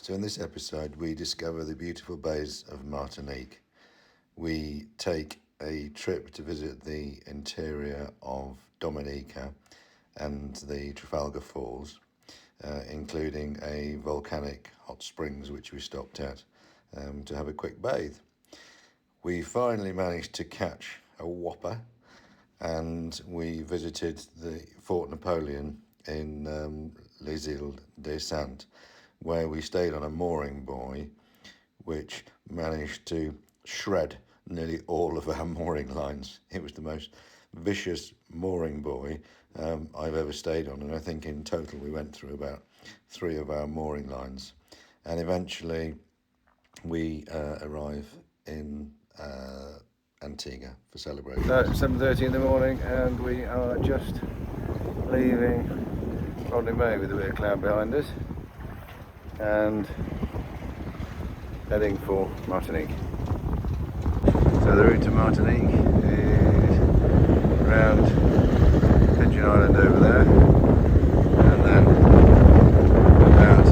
So in this episode we discover the beautiful bays of Martinique. We take a trip to visit the interior of Dominica and the Trafalgar Falls, including a volcanic hot springs which we stopped at to have a quick bathe. We finally managed to catch a whopper and we visited the Fort Napoleon in Les Îles des Saintes, where we stayed on a mooring buoy which managed to shred nearly all of our mooring lines. It was the most vicious mooring buoy I've ever stayed on, and I think in total we went through about 3 of our mooring lines. And eventually we arrive in Antigua for celebration. So it's 7:30 in the morning and we are just leaving Rodney Bay with a bit of cloud behind us and heading for Martinique. So the route to Martinique is around Pigeon Island over there and then about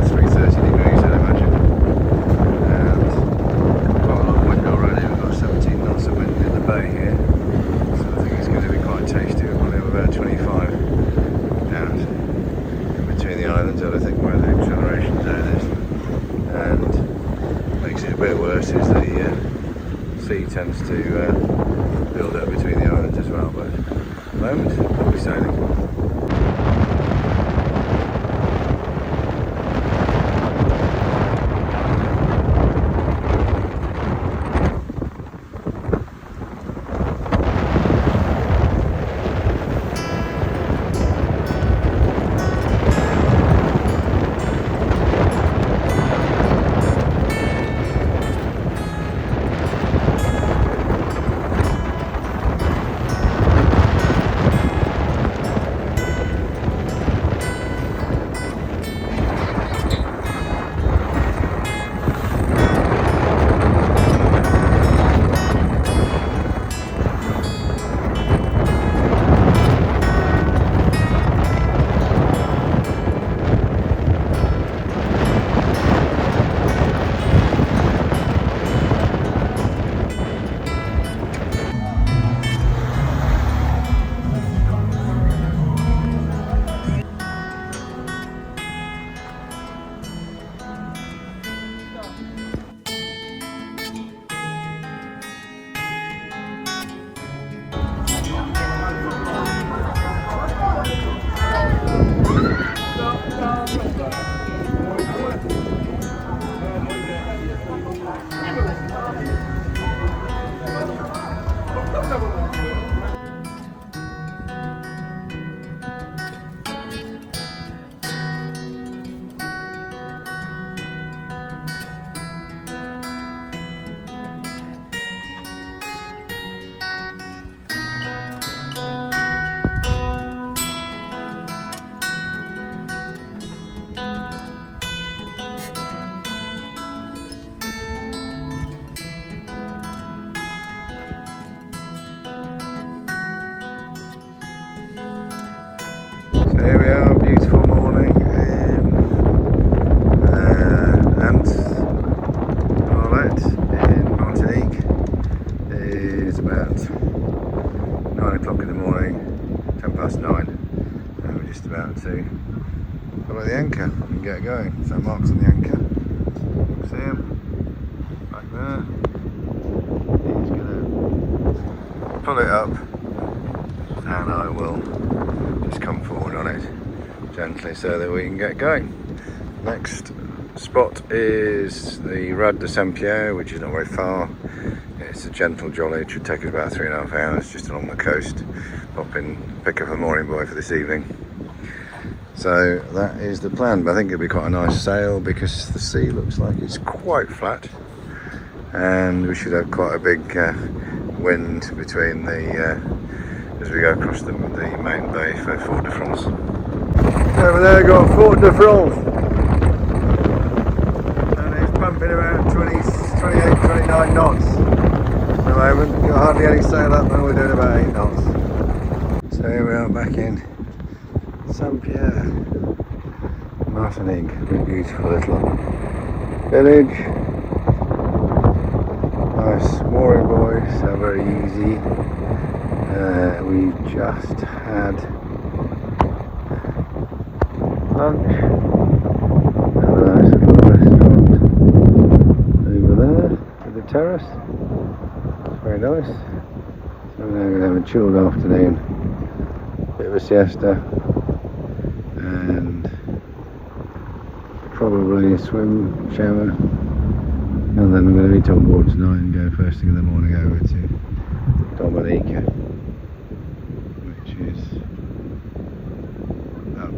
330 degrees I'd imagine, and quite a lot of wind already. We've got 17 knots of wind in the bay here, so I think it's going to be quite tasty. We'll probably have about 25 down in between the islands, and I think where the acceleration zone is. And makes it a bit worse is the sea tends to build up between the islands as well, but at the moment we'll be sailing. Here we are, beautiful morning in in Martinique. It is about 9 o'clock in the morning, 10 past 9, and we're just about to follow the anchor and get going. So Mark's on the anchor, see him, back there. He's going to pull it up and I will just come forward on it gently so that we can get going. Next spot is the Rad de Saint-Pierre, which is not very far. It's a gentle jolly, it should take us about 3.5 hours just along the coast. Pop in, pick up a mooring buoy for this evening. So that is the plan, but I think it'll be quite a nice sail because the sea looks like it's quite flat and we should have quite a big wind between the as we go across the main bay for Fort de France. Over there got Fort de France, and it's pumping about 28, 29 knots at the moment. Got hardly any sail up and we're doing about 8 knots. So here we are back in Saint-Pierre. Martinique, a beautiful little village. Nice mooring buoys, so very easy. We just had lunch at a nice little restaurant over there with the terrace. It's very nice. So we're now going to have a chilled afternoon, bit of a siesta, and probably a swim, shower, and then I'm going to meet on board tonight and go first thing in the morning over to Dominica, which is up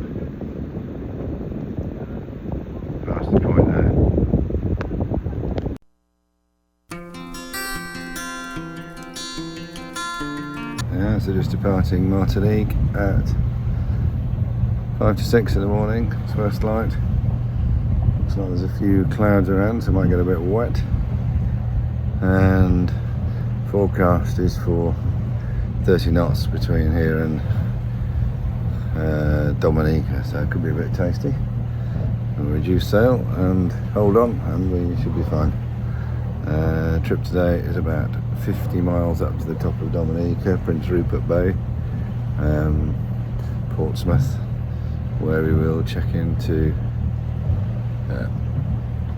past the point there. Yeah, so just departing Martinique at 5 to 6 in the morning, it's first light. Looks like there's a few clouds around, so it might get a bit wet. And forecast is for 30 knots between here and Dominica, so it could be a bit tasty. We'll reduce sail and hold on, and we should be fine. Trip today is about 50 miles up to the top of Dominica, Prince Rupert Bay, Portsmouth, where we will check into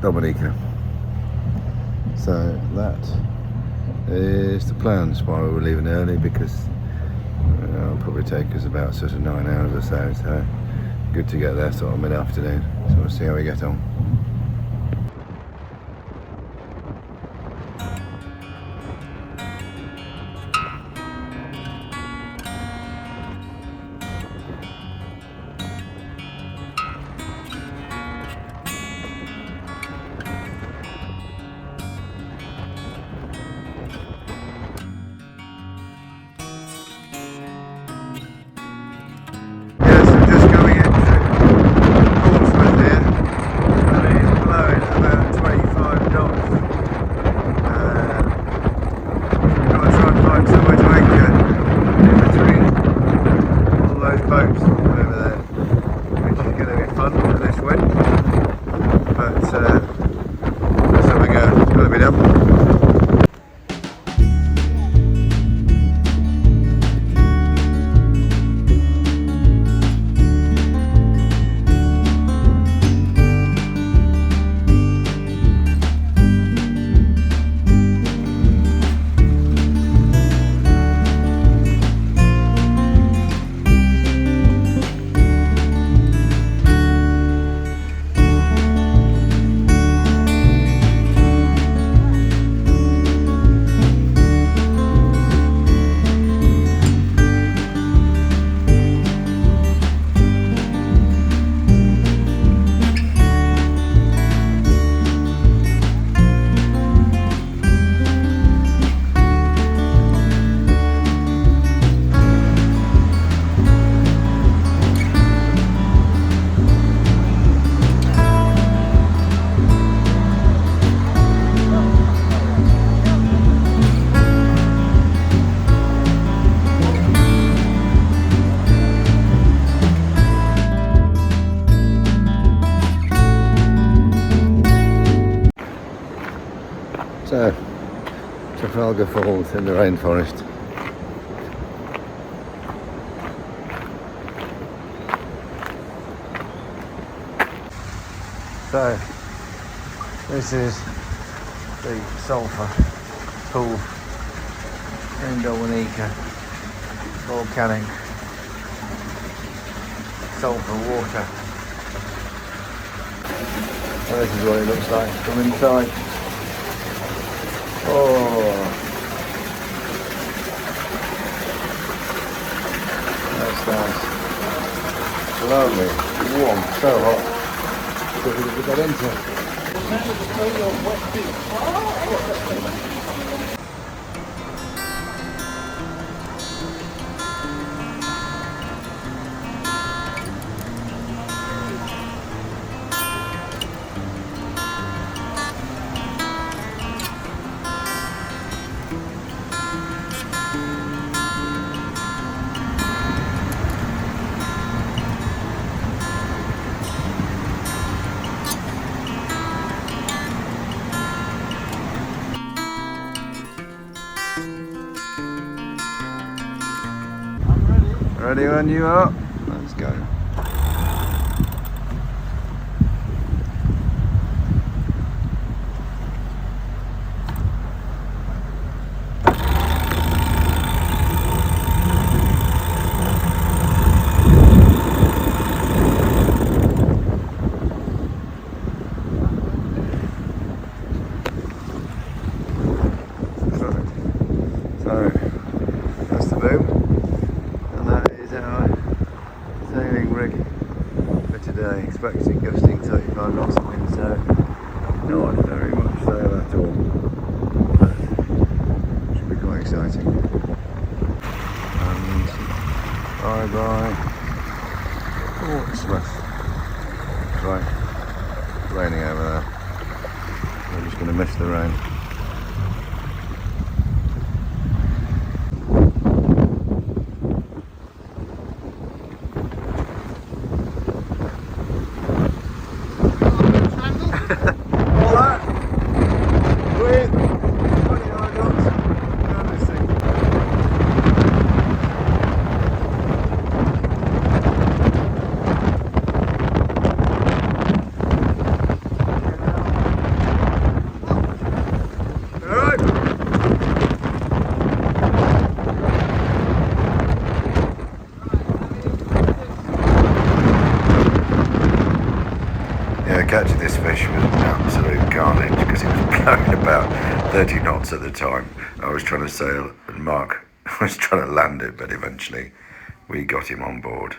Dominica. So that is the plan. That's why we're leaving early, because it'll probably take us about sort of 9 hours or so good to get there sort of mid-afternoon. So we'll see how we get on. So, Trafalgar Falls in the rainforest. So, this is the sulphur pool in Dominica, volcanic sulphur water. So this is what it looks like from inside. Oh, that's nice. Lovely, warm, so hot. Difficult to get into. Ready when you are. Let's go. So that's the boom, and that is our sailing rig for today. Expecting gusting 35 knots of wind, so not very much sail at all, but should be quite exciting. And bye bye Portsmouth. Right, it's raining over there. We're just going to miss the rain. Catching this fish was an absolute carnage because it was blowing about 30 knots at the time. I was trying to sail and Mark was trying to land it, but eventually we got him on board.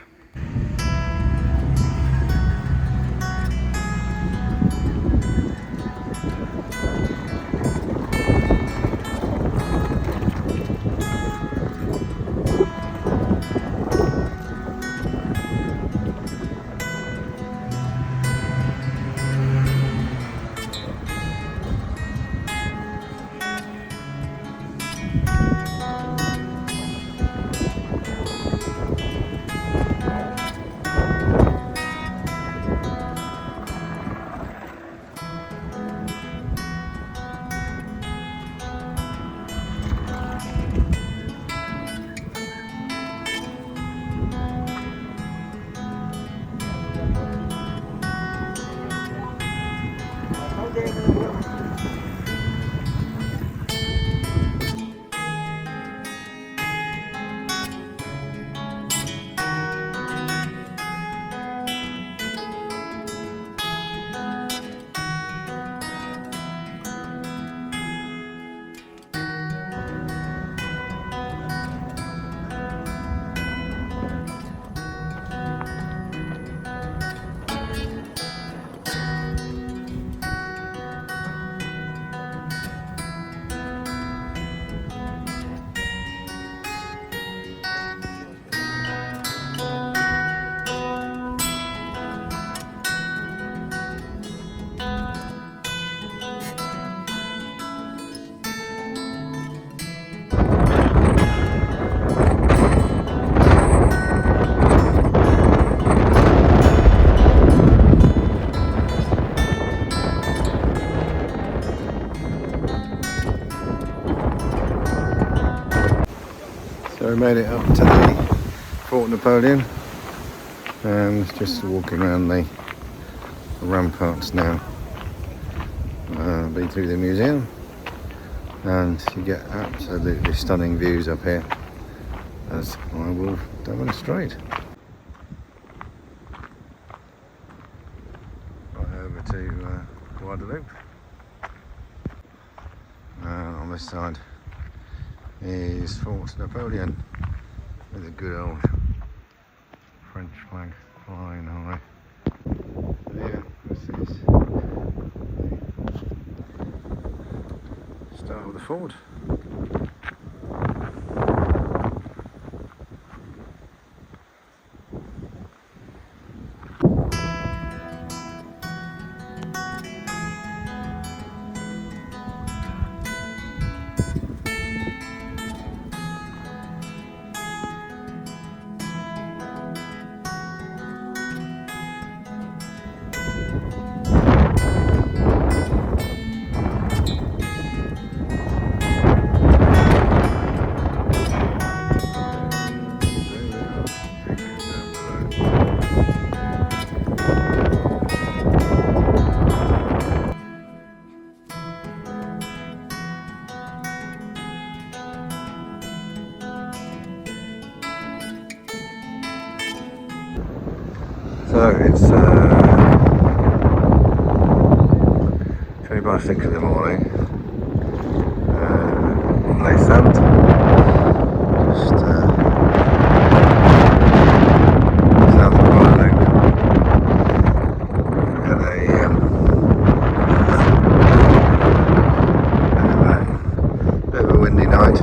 So we made it up to the Fort Napoleon and just walking around the ramparts now. Been through the museum and you get absolutely stunning views up here, as I will demonstrate. Right over to Guadeloupe. On this side is Fort Napoleon with a good old French flag flying high. Yeah, this is the start of the fort. 6 in the morning. Lay sand. Just south of Guadeloupe. Had a bit of a windy night.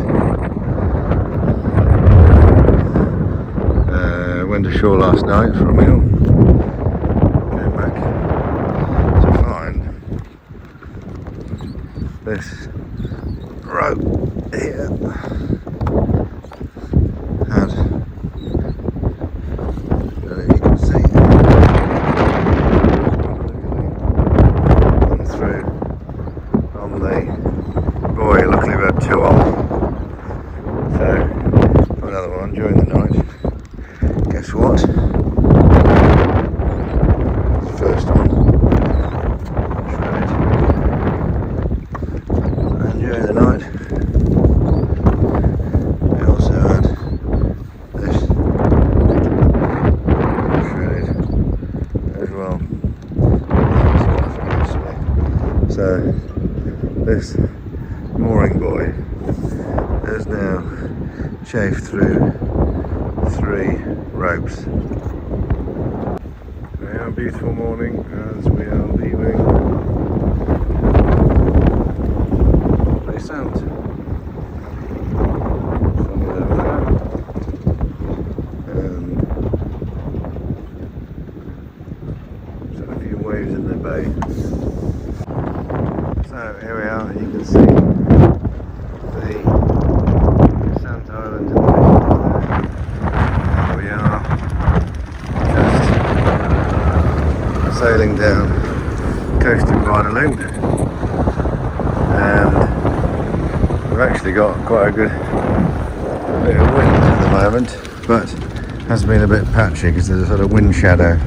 Went ashore last night for a meal. Came back to find this rope here had, I don't know if you can see, gone through on the buoy. Luckily we had 2 on, so got another one during the night. Guess what? First one. Shredded. And during the night, we also had this shredded as well. So this mooring buoy has now chafed through 3 ropes. Now, a beautiful morning as we are leaving Play Sand. Sunny over there. And there's a few waves in the bay. So here we are, you can see the Sand Island in the distance there. We are just sailing down the coast of Guadeloupe, and we've actually got quite a good bit of wind at the moment, but has been a bit patchy because there's a sort of wind shadow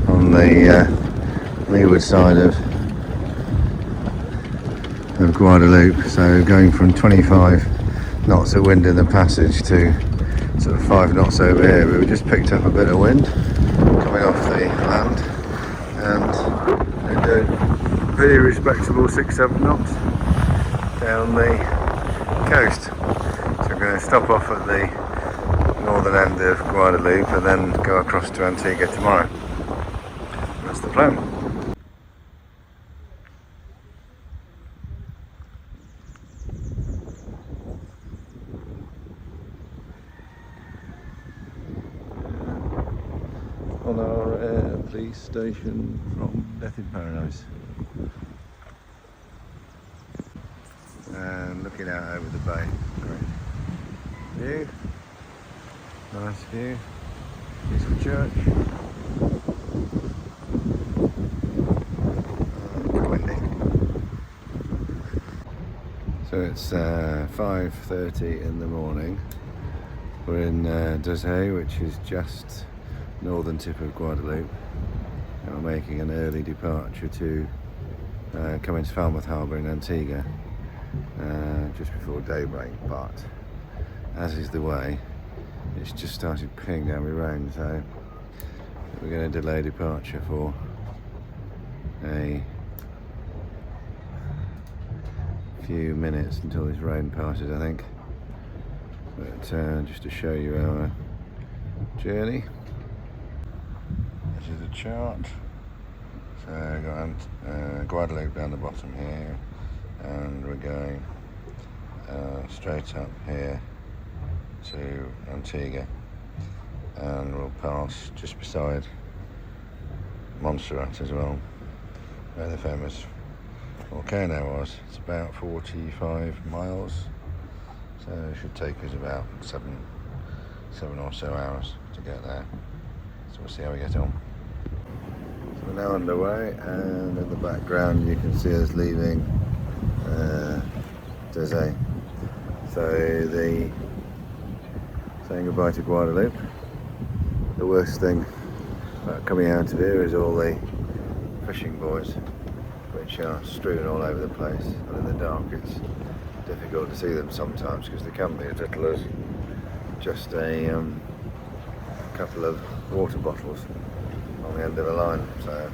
on the leeward side of Guadeloupe, so going from 25 knots of wind in the passage to sort of 5 knots over here. But we just picked up a bit of wind coming off the land, and they're doing pretty respectable 6-7 knots down the coast. So we're going to stop off at the northern end of Guadeloupe and then go across to Antigua tomorrow. That's the plan. On our police station from Death in Paradise, and looking out over the bay. Great view, nice view, beautiful church. Windy. So it's 5:30 in the morning. We're in Dominica, which is just northern tip of Guadeloupe, and we're making an early departure to come into Falmouth Harbour in Antigua just before daybreak, but as is the way, it's just started pinning down with rain, so we're going to delay departure for a few minutes until this rain passes, I think. But just to show you our journey. This is a chart. So we've got Guadeloupe down the bottom here, and we're going straight up here to Antigua, and we'll pass just beside Montserrat as well, where the famous volcano was. It's about 45 miles, so it should take us about seven or so hours to get there. So we'll see how we get on. So we're now underway, and in the background you can see us leaving Dominica. So saying goodbye to Guadeloupe. The worst thing about coming out of here is all the fishing buoys, which are strewn all over the place, and in the dark it's difficult to see them sometimes because they can be as little as just a couple of water bottles on the end of a line, so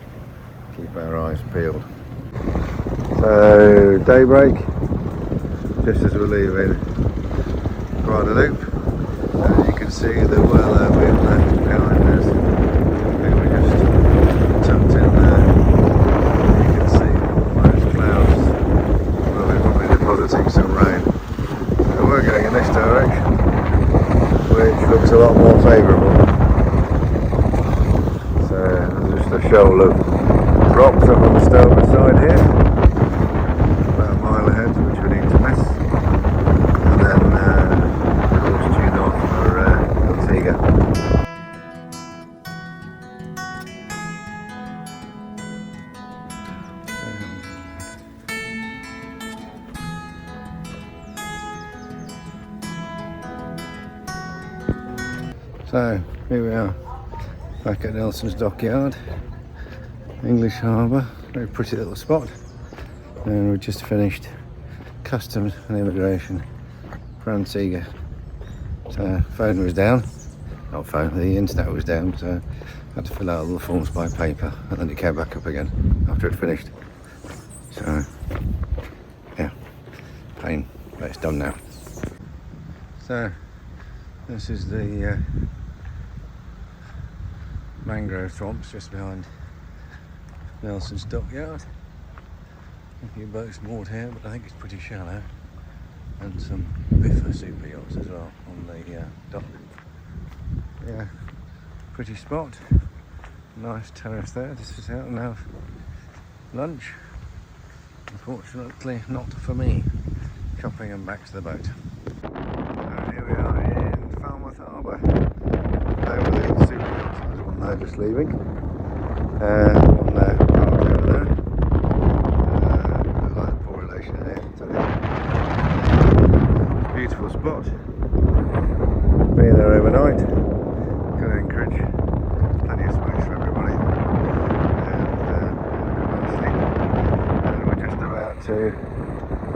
keep our eyes peeled. So So daybreak, just as we're leaving Guadeloupe. You can see the weather we've left behind us. I think we're just tucked in there. You can see those clouds. Well, we're probably depositing some rain. So we're going in this direction, which looks a lot more favourable. So there's just a shoal of rocks up on the starboard side here, about a mile ahead, which we need to miss, and then course tune off for Antigua. So here we are, back at Nelson's dockyard, English Harbour, very pretty little spot, and we've just finished customs and immigration for Antigua. So phone was down, not phone, the internet was down, so I had to fill out all the forms by paper, and then it came back up again after it finished. So yeah, pain, but it's done now. So this is the mangrove swamps just behind Nelson's dockyard. A few boats moored here, but I think it's pretty shallow, and some biffa super yachts as well on the dock. Yeah, pretty spot. Nice terrace there to sit out and have lunch. Unfortunately, not for me. Chopping them back to the boat. So here we are in Falmouth Harbour. Over the super yachts. There's one there just leaving. One there parked over there. Like poor relation here. Beautiful spot. Being there overnight. Good anchorage. Plenty of space for everybody. And sleep. And we're just about to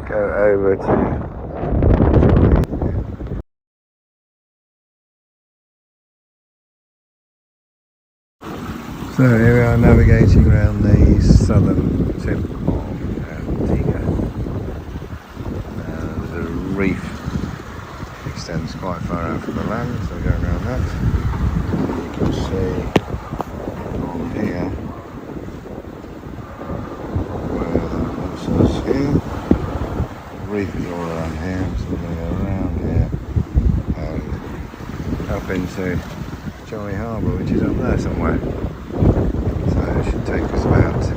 go over to So here we are navigating around the southern tip of Antigua. There's a reef that extends quite far out from the land, so we're going around that. You can see on here where the water is here. The reef is all around here, so we're going to go around here and up into Jolly Harbour, which is up there somewhere. It should take us about an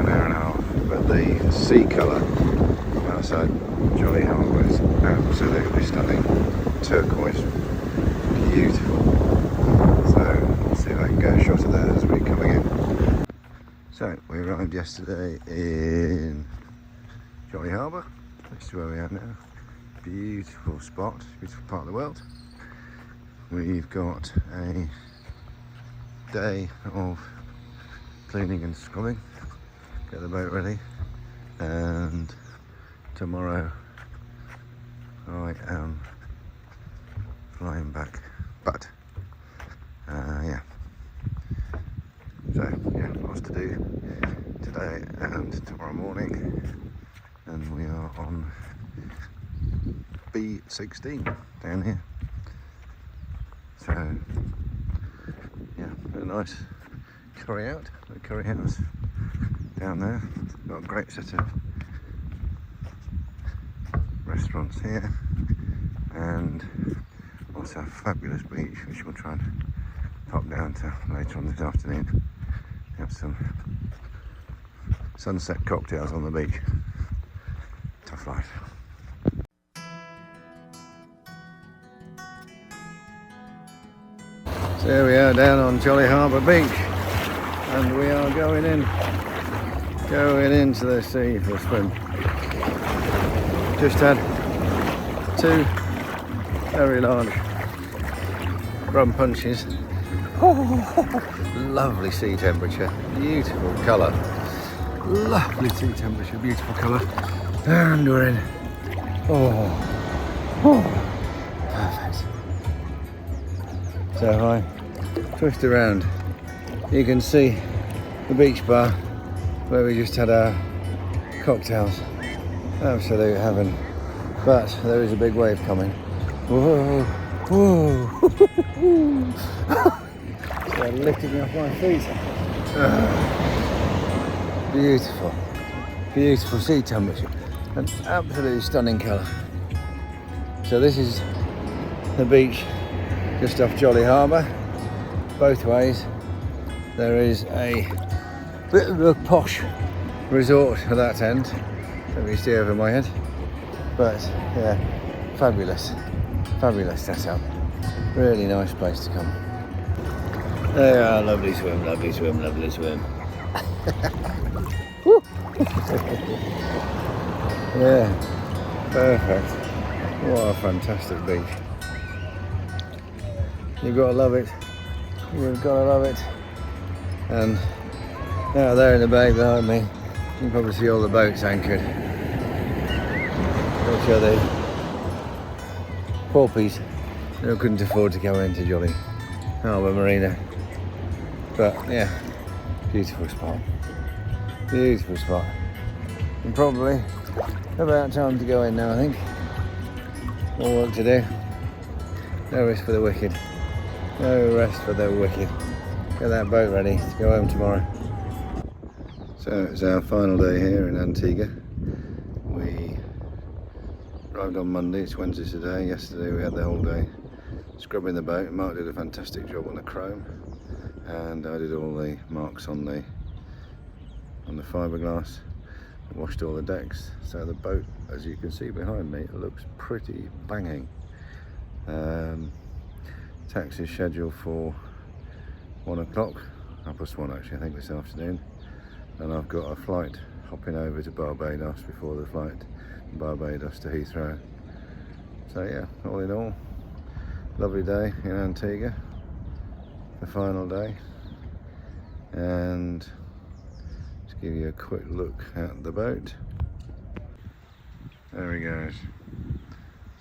hour and a half, but the sea colour outside Jolly Harbour is absolutely stunning, turquoise, beautiful. So let's see if I can get a shot of that as we're coming in. So we arrived yesterday in Jolly Harbour, this is where we are now. Beautiful spot, beautiful part of the world. We've got a day of cleaning and scrubbing, get the boat ready, and tomorrow I am flying back, but yeah, so yeah, lots to do today and tomorrow morning, and we are on B16 down here. So yeah, a nice curry out, the curry house down there. Got a great set of restaurants here, and also a fabulous beach, which we'll try and pop down to later on this afternoon. Have some sunset cocktails on the beach. Tough life. So here we are down on Jolly Harbour Beach, and we are going into the sea for a swim. Just had two very large rum punches. Lovely sea temperature, beautiful colour. Lovely sea temperature, beautiful colour. And we're in. Perfect. So if I twist around, you can see the beach bar where we just had our cocktails. Absolute heaven. But there is a big wave coming. Whoa, whoa. So lifting me off my feet. Beautiful, beautiful sea temperature. An absolutely stunning colour. So this is the beach just off Jolly Harbour. Both ways there is a bit of a posh resort at that end. Let me see over my head. But yeah, fabulous setup. Really nice place to come. There are, lovely swim, lovely swim, lovely swim. Woo. Yeah, perfect. What a fantastic beach. You've got to love it. You've got to love it. And out there in the bay behind me, you can probably see all the boats anchored. Which are the porpies who couldn't afford to go into Jolly Harbour Marina. But yeah, beautiful spot. Beautiful spot. And probably about time to go in now, I think. More work to do. No rest for the wicked. No rest for the wicked. Get that boat ready to go home tomorrow. So it's our final day here in Antigua. We arrived on Monday, it's Wednesday today. Yesterday we had the whole day scrubbing the boat. Mark did a fantastic job on the chrome, and I did all the marks on the fiberglass. I washed all the decks. So the boat, as you can see behind me, looks pretty banging. Taxi is scheduled for 1 o'clock, 1:30 actually, I think, this afternoon. And I've got a flight hopping over to Barbados before the flight from Barbados to Heathrow. So yeah, all in all, lovely day in Antigua, the final day. And just give you a quick look at the boat. There he goes.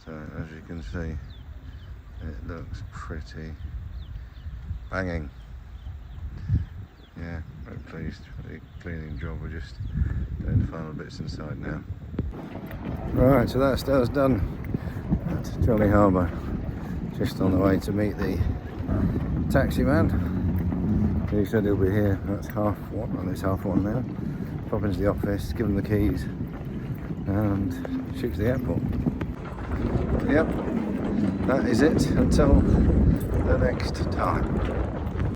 So as you can see, it looks pretty banging. Yeah, very pleased with the cleaning job. We're just doing the final bits inside now. Right, so that's done at Jolly Harbour. Just on the way to meet the taxi man. He said he'll be here at 1:30, and it's 1:30 now. Pop into the office, give him the keys, and shoot to the airport. Yep, that is it until the next time.